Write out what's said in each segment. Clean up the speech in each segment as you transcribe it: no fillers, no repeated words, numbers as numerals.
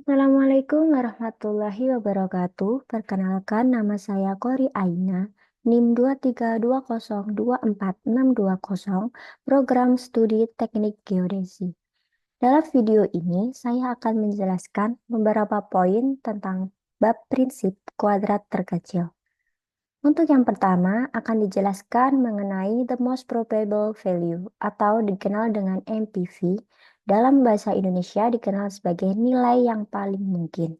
Assalamualaikum warahmatullahi wabarakatuh. Perkenalkan, nama saya Kori Aina, NIM 232024620, Program Studi Teknik Geodesi. Dalam video ini, saya akan menjelaskan beberapa poin tentang bab prinsip kuadrat terkecil. Untuk yang pertama, akan dijelaskan mengenai the most probable value atau dikenal dengan MPV. Dalam bahasa Indonesia dikenal sebagai nilai yang paling mungkin.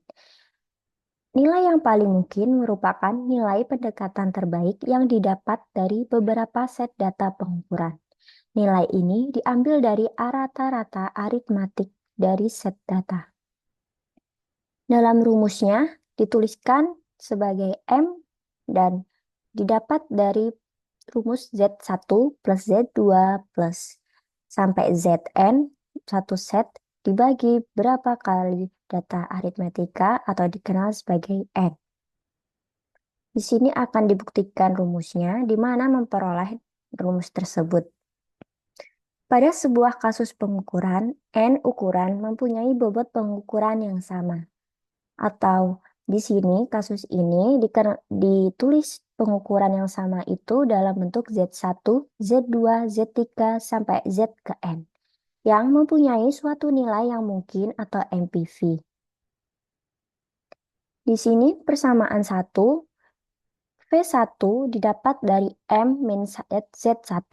Nilai yang paling mungkin merupakan nilai pendekatan terbaik yang didapat dari beberapa set data pengukuran. Nilai ini diambil dari rata-rata aritmatik dari set data. Dalam rumusnya dituliskan sebagai M dan didapat dari rumus Z1 plus Z2 plus sampai Zn satu set dibagi berapa kali data aritmetika atau dikenal sebagai N. Di sini akan dibuktikan rumusnya di mana memperoleh rumus tersebut. Pada sebuah kasus pengukuran, N ukuran mempunyai bobot pengukuran yang sama. Atau di sini kasus ini ditulis pengukuran yang sama itu dalam bentuk Z1, Z2, Z3 sampai Z ke N yang mempunyai suatu nilai yang mungkin atau MPV. Di sini persamaan 1 V1 didapat dari M min Z1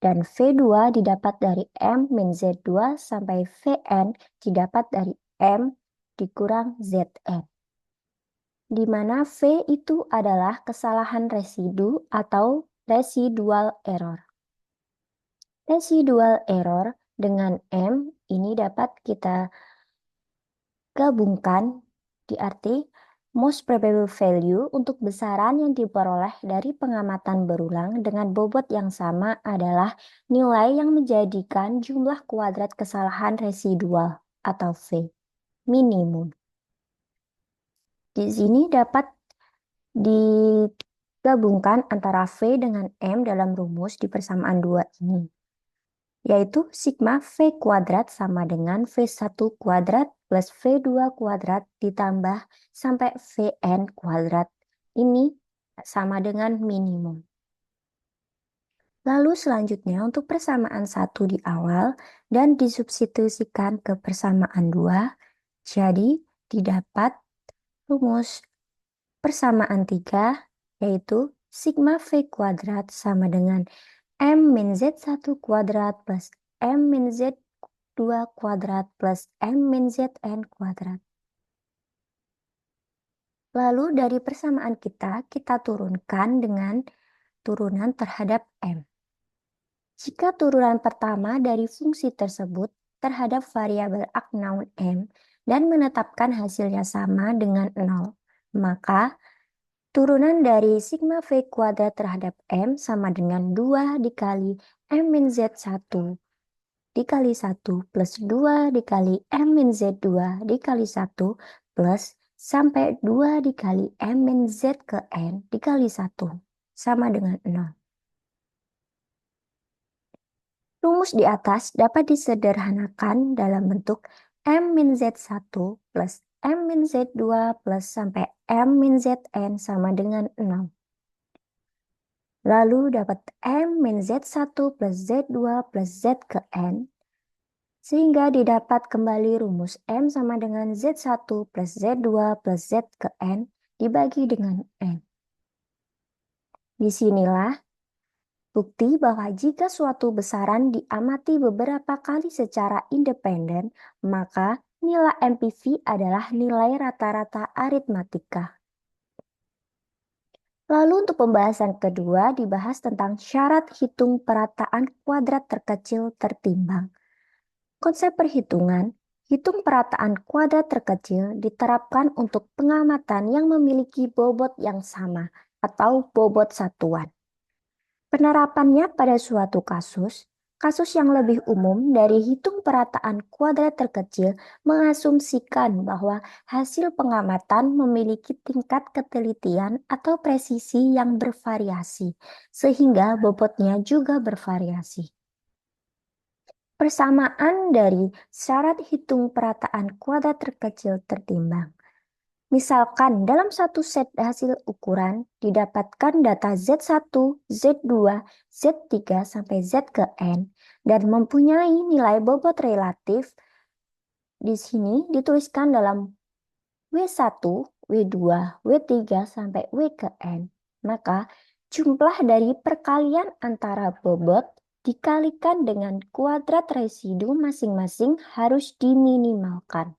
dan V2 didapat dari M min Z2 sampai Vn didapat dari M dikurang Zn. Di mana V itu adalah kesalahan residu atau residual error. Residual error dengan M ini dapat kita gabungkan di arti most probable value untuk besaran yang diperoleh dari pengamatan berulang dengan bobot yang sama adalah nilai yang menjadikan jumlah kuadrat kesalahan residual atau V minimum. Di sini dapat digabungkan antara V dengan M dalam rumus di persamaan 2 ini, yaitu sigma V kuadrat sama dengan V1 kuadrat plus V2 kuadrat ditambah sampai Vn kuadrat. Ini sama dengan minimum. Lalu selanjutnya untuk persamaan 1 di awal dan disubstitusikan ke persamaan 2, jadi didapat rumus persamaan 3, yaitu sigma V kuadrat sama dengan M min Z1 kuadrat plus M min Z2 kuadrat plus M min Zn kuadrat. Lalu dari persamaan kita turunkan dengan turunan terhadap M. Jika turunan pertama dari fungsi tersebut terhadap variabel unknown M dan menetapkan hasilnya sama dengan 0, maka turunan dari sigma V kuadrat terhadap M sama dengan 2 dikali M min Z1 dikali 1 plus 2 dikali M min Z2 dikali 1 plus sampai 2 dikali M min Z ke N dikali 1 sama dengan 0. Rumus di atas dapat disederhanakan dalam bentuk M min Z1 plus M min Z2 plus sampai M min Zn sama dengan 0. Lalu dapat M min Z1 plus Z2 plus Z ke N, sehingga didapat kembali rumus M sama dengan Z1 plus Z2 plus Z ke N dibagi dengan N. Disinilah bukti bahwa jika suatu besaran diamati beberapa kali secara independen, maka nilai MPV adalah nilai rata-rata aritmatika. Lalu untuk pembahasan kedua dibahas tentang syarat hitung perataan kuadrat terkecil tertimbang. Konsep perhitungan, hitung perataan kuadrat terkecil diterapkan untuk pengamatan yang memiliki bobot yang sama atau bobot satuan. Penerapannya pada suatu kasus yang lebih umum dari hitung perataan kuadrat terkecil mengasumsikan bahwa hasil pengamatan memiliki tingkat ketelitian atau presisi yang bervariasi, sehingga bobotnya juga bervariasi. Persamaan dari syarat hitung perataan kuadrat terkecil tertimbang. Misalkan dalam satu set hasil ukuran didapatkan data Z1, Z2, Z3 sampai Z ke N dan mempunyai nilai bobot relatif. Di sini dituliskan dalam W1, W2, W3 sampai W ke N. Maka jumlah dari perkalian antara bobot dikalikan dengan kuadrat residu masing-masing harus diminimalkan.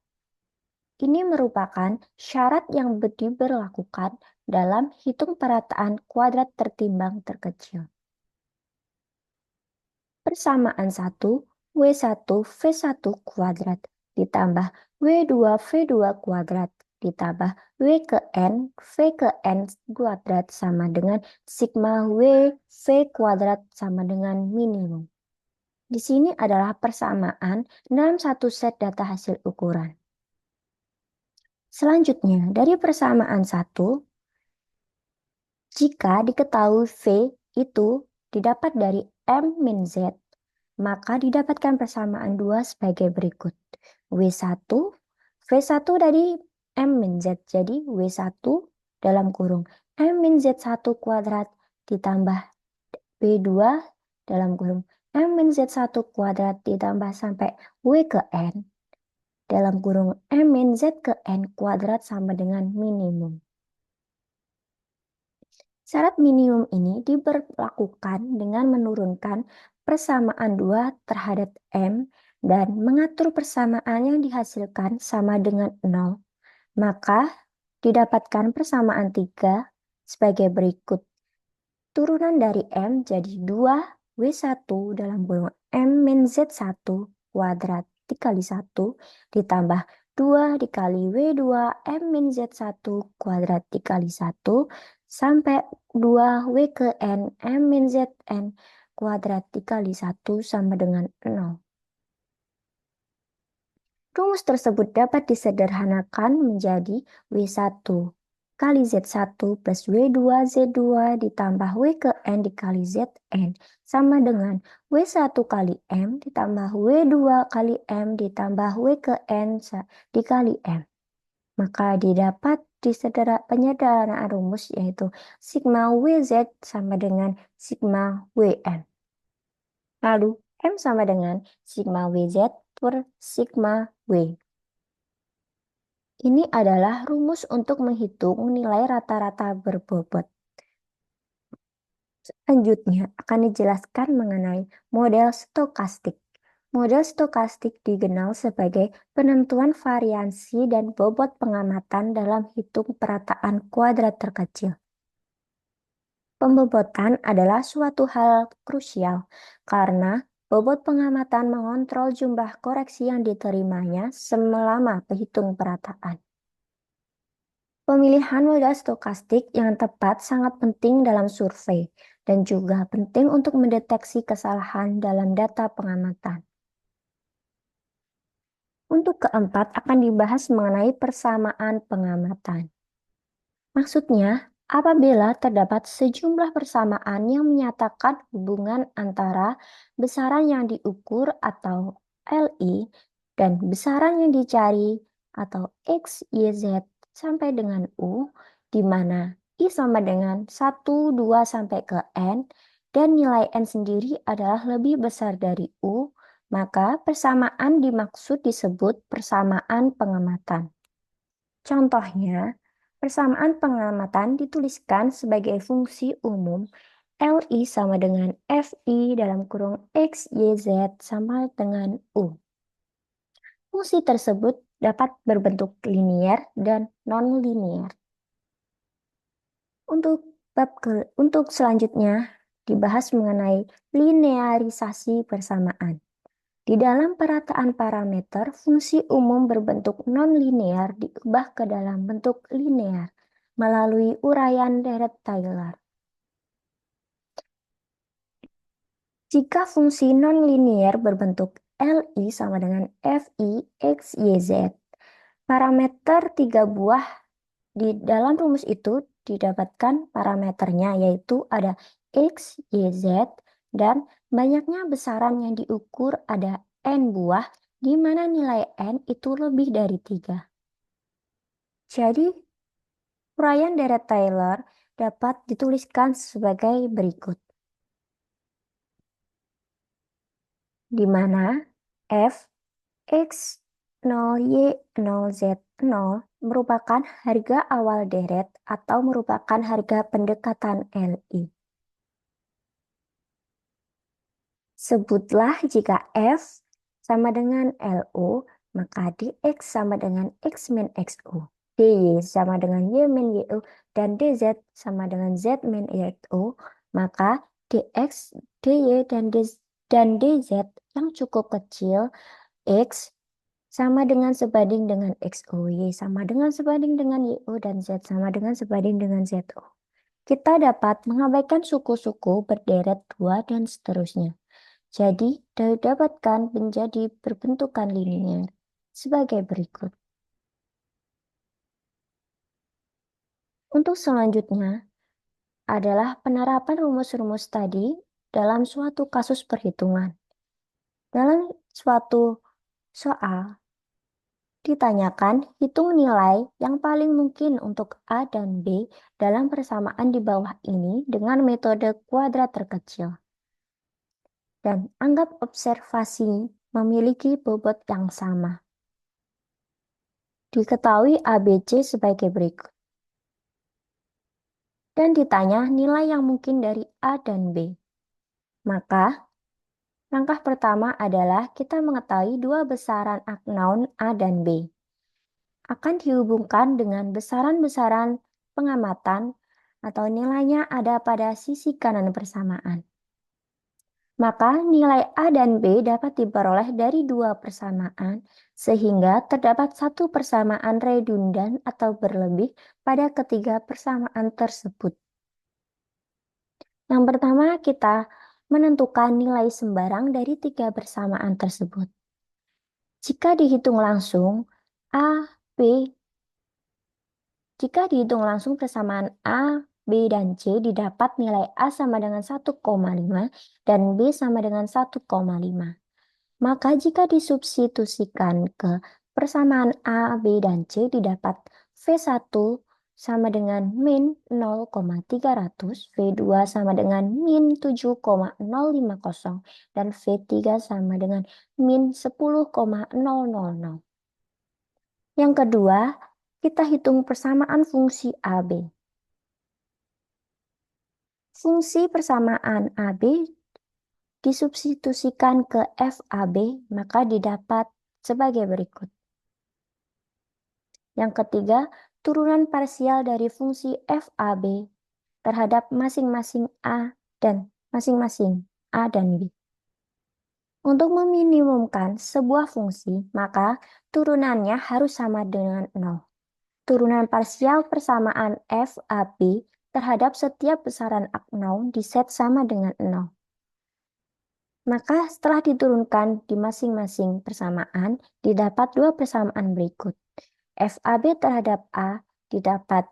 Ini merupakan syarat yang diberlakukan dalam hitung perataan kuadrat tertimbang terkecil. Persamaan 1, W1 V1 kuadrat ditambah W2 V2 kuadrat ditambah W ke N V ke N kuadrat sama dengan sigma W V kuadrat sama dengan minimum. Di sini adalah persamaan dalam satu set data hasil ukuran. Selanjutnya, dari persamaan 1, jika diketahui V itu didapat dari M min Z, maka didapatkan persamaan 2 sebagai berikut. W1, V1 dari M min Z, jadi W1 dalam kurung M min Z1 kuadrat ditambah W2 dalam kurung M min Z1 kuadrat ditambah sampai W ke N dalam kurung M min Z ke N kuadrat sama dengan minimum. Syarat minimum ini diberlakukan dengan menurunkan persamaan 2 terhadap M dan mengatur persamaan yang dihasilkan sama dengan 0. Maka didapatkan persamaan 3 sebagai berikut. Turunan dari M jadi 2 W1 dalam kurung M min Z1 kuadrat dikali 1 ditambah 2 dikali W2 M min Z1 kuadrat dikali 1 sampai 2 W ke N M min Zn kuadrat dikali 1 sama dengan 0. Rumus tersebut dapat disederhanakan menjadi W1 kali Z1 plus W2 Z2 ditambah W ke N dikali Zn sama dengan W1 kali M ditambah W2 kali M ditambah W ke N dikali M. Maka didapat penyederhanaan rumus yaitu sigma WZ sama dengan sigma WM. Lalu M sama dengan sigma WZ per sigma W. Ini adalah rumus untuk menghitung nilai rata-rata berbobot. Selanjutnya akan dijelaskan mengenai model stokastik. Model stokastik dikenal sebagai penentuan variansi dan bobot pengamatan dalam hitung perataan kuadrat terkecil. Pembobotan adalah suatu hal krusial karena bobot pengamatan mengontrol jumlah koreksi yang diterimanya selama penghitung perataan. Pemilihan model stokastik yang tepat sangat penting dalam survei dan juga penting untuk mendeteksi kesalahan dalam data pengamatan. Untuk keempat akan dibahas mengenai persamaan pengamatan. Maksudnya, apabila terdapat sejumlah persamaan yang menyatakan hubungan antara besaran yang diukur atau LI dan besaran yang dicari atau X, Y, Z sampai dengan U, di mana I sama dengan 1, 2 sampai ke N, dan nilai N sendiri adalah lebih besar dari U, maka persamaan dimaksud disebut persamaan pengamatan. Contohnya, persamaan pengamatan dituliskan sebagai fungsi umum LI sama dengan FI dalam kurung X, Y, Z sama dengan U. Fungsi tersebut dapat berbentuk linier dan non-linier. Untuk selanjutnya dibahas mengenai linearisasi persamaan. Di dalam perataan parameter, fungsi umum berbentuk non-linear diubah ke dalam bentuk linear melalui uraian Dirac-Taylor. Jika fungsi non-linear berbentuk LI sama dengan FI X, Y, Z, parameter 3 buah di dalam rumus itu didapatkan parameternya yaitu ada X, Y, Z, dan banyaknya besaran yang diukur ada N buah, di mana nilai N itu lebih dari 3. Jadi, uraian deret Taylor dapat dituliskan sebagai berikut, di mana f x 0, y 0, z 0 merupakan harga awal deret atau merupakan harga pendekatan Li. Sebutlah jika f sama dengan Lo, maka dx sama dengan x min xu, dy sama dengan y min yu, dan dz sama dengan z min yu, maka dx, dy, dan dz yang cukup kecil, x sama dengan sebanding dengan xu, y sama dengan sebanding dengan yu, dan z sama dengan sebanding dengan zu. Kita dapat mengabaikan suku-suku berderet 2 dan seterusnya. Jadi, didapatkan menjadi berbentukan linier sebagai berikut. Untuk selanjutnya adalah penerapan rumus-rumus tadi dalam suatu kasus perhitungan. Dalam suatu soal, ditanyakan hitung nilai yang paling mungkin untuk A dan B dalam persamaan di bawah ini dengan metode kuadrat terkecil. Dan anggap observasi memiliki bobot yang sama. Diketahui ABC sebagai berikut. Dan ditanya nilai yang mungkin dari A dan B. Maka, langkah pertama adalah kita mengetahui dua besaran unknown A dan B. Akan dihubungkan dengan besaran-besaran pengamatan atau nilainya ada pada sisi kanan persamaan. Maka nilai A dan B dapat diperoleh dari dua persamaan, sehingga terdapat satu persamaan redundan atau berlebih pada ketiga persamaan tersebut. Yang pertama, kita menentukan nilai sembarang dari tiga persamaan tersebut. Jika dihitung langsung, jika dihitung langsung persamaan A, B, dan C didapat nilai A sama dengan 1,5 dan B sama dengan 1,5. Maka jika disubstitusikan ke persamaan A, B, dan C didapat V1 sama dengan min 0,300, V2 sama dengan min 7,050, dan V3 sama dengan min 10,000. Yang kedua, kita hitung persamaan fungsi AB. Fungsi persamaan AB disubstitusikan ke FAB, maka didapat sebagai berikut. Yang ketiga, turunan parsial dari fungsi FAB terhadap masing-masing A dan B. Untuk meminimumkan sebuah fungsi, maka turunannya harus sama dengan 0. Turunan parsial persamaan FAB terhadap setiap besaran unknown diset sama dengan 0. Maka setelah diturunkan di masing-masing persamaan, didapat dua persamaan berikut. FAB terhadap A didapat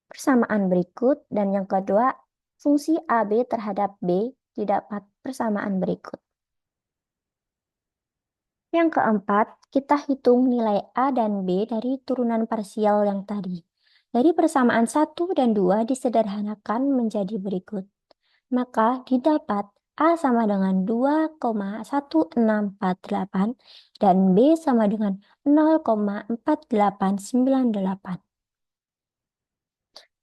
persamaan berikut, dan yang kedua, fungsi AB terhadap B didapat persamaan berikut. Yang keempat, kita hitung nilai A dan B dari turunan parsial yang tadi. Dari persamaan 1 dan 2 disederhanakan menjadi berikut. Maka didapat A sama dengan 2,1648 dan B sama dengan 0,4898.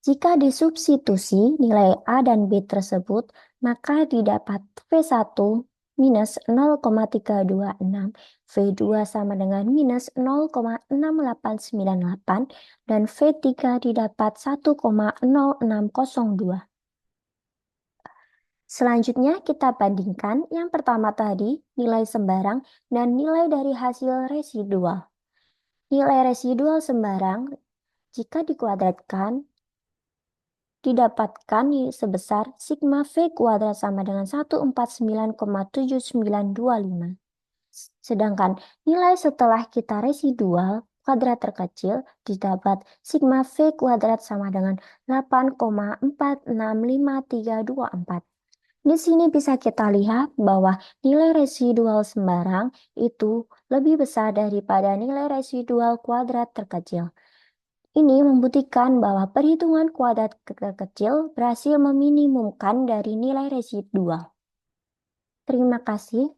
Jika disubstitusi nilai A dan B tersebut, maka didapat V1 minus 0,326, V2 sama dengan minus 0,6898, dan V3 didapat 1,0602. Selanjutnya kita bandingkan yang pertama tadi, nilai sembarang dan nilai dari hasil residual. Nilai residual sembarang jika dikuadratkan didapatkan sebesar sigma V kuadrat sama dengan 149,7925. Sedangkan nilai setelah kita residual kuadrat terkecil didapat sigma V kuadrat sama dengan 8,465324. Di sini bisa kita lihat bahwa nilai residual sembarang itu lebih besar daripada nilai residual kuadrat terkecil. Ini membuktikan bahwa perhitungan kuadrat terkecil berhasil meminimumkan dari nilai residual. Terima kasih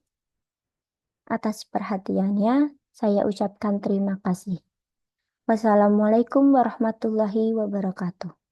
atas perhatiannya. Saya ucapkan terima kasih. Wassalamualaikum warahmatullahi wabarakatuh.